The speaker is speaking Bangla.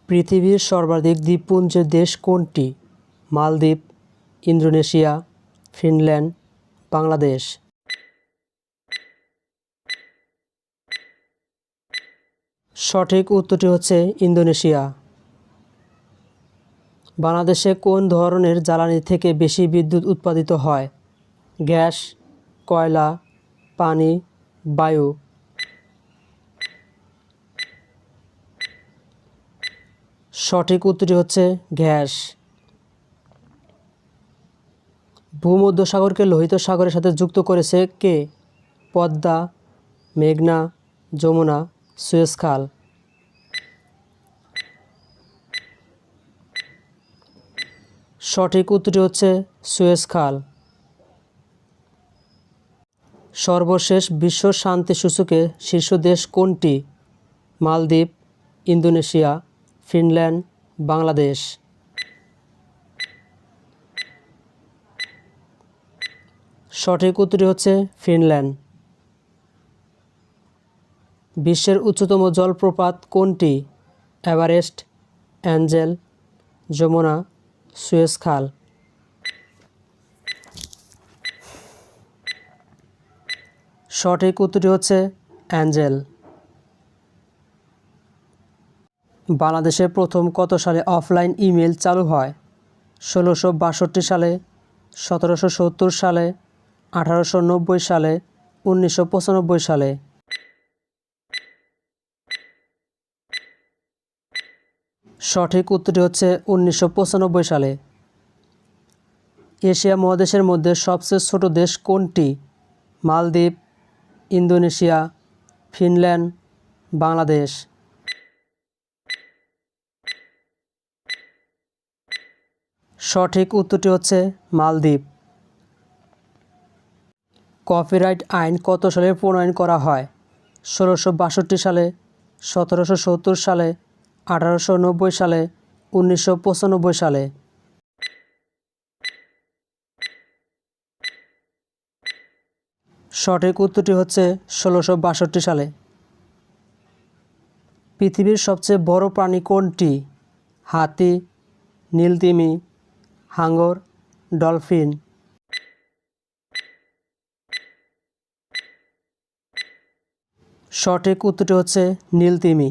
পৃথিবীর সর্বাধিক দ্বীপপুঞ্জের দেশ কোনটি? মালদ্বীপ, ইন্দোনেশিয়া, ফিনল্যান্ড, বাংলাদেশ। সঠিক উত্তরটি হচ্ছে ইন্দোনেশিয়া। বাংলাদেশে কোন ধরনের জ্বালানি থেকে বেশি বিদ্যুৎ উৎপাদিত হয়? গ্যাস, কয়লা, পানি, বায়ু। সঠিক উত্তরটি হচ্ছে গ্যাস। ভূমধ্যসাগরকে লোহিত সাগরের সাথে যুক্ত করেছে কে? পদ্মা, মেঘনা, যমুনা, সুয়েজ খাল। সঠিক উত্তরটি হচ্ছে সুয়েজ খাল। সর্বশেষ বিশ্ব শান্তি সূচকে শীর্ষ দেশ কোনটি? মালদ্বীপ, ইন্দোনেশিয়া, ফিনল্যান্ড, বাংলাদেশ। সঠিক উত্তরটি হচ্ছে ফিনল্যান্ড। বিশ্বের উচ্চতম জলপ্রপাত কোনটি? এভারেস্ট, অ্যাঞ্জেল, যমুনা, সুয়েজ খাল। সঠিক উত্তরটি হচ্ছে অ্যাঞ্জেল। বাংলাদেশে প্রথম কত সালে অফলাইন ইমেল চালু হয়? ১৬৬২ সালে, ১৭৭০ সালে, ১৮৯০ সালে, ১৯৯৫ সালে। সঠিক উত্তরটি হচ্ছে ১৯৯৫ সালে। এশিয়া মহাদেশের মধ্যে সবচেয়ে ছোট দেশ কোনটি? মালদ্বীপ, ইন্দোনেশিয়া, ফিনল্যান্ড, বাংলাদেশ। সঠিক উত্তরটি হচ্ছে মালদ্বীপ। কপিরাইট আইন কত সালে প্রণয়ন করা হয়? ১৬৬২ সালে, ১৭৭০ সালে, ১৮৯০ সালে, ১৯৯৫ সালে। সঠিক উত্তরটি হচ্ছে ১৬৬২ সালে। পৃথিবীর সবচেয়ে বড় প্রাণী কোনটি? হাতি, নীলতিমি, হাঙর, ডলফিন। সঠিক উত্তরটি হচ্ছে নীলতিমি।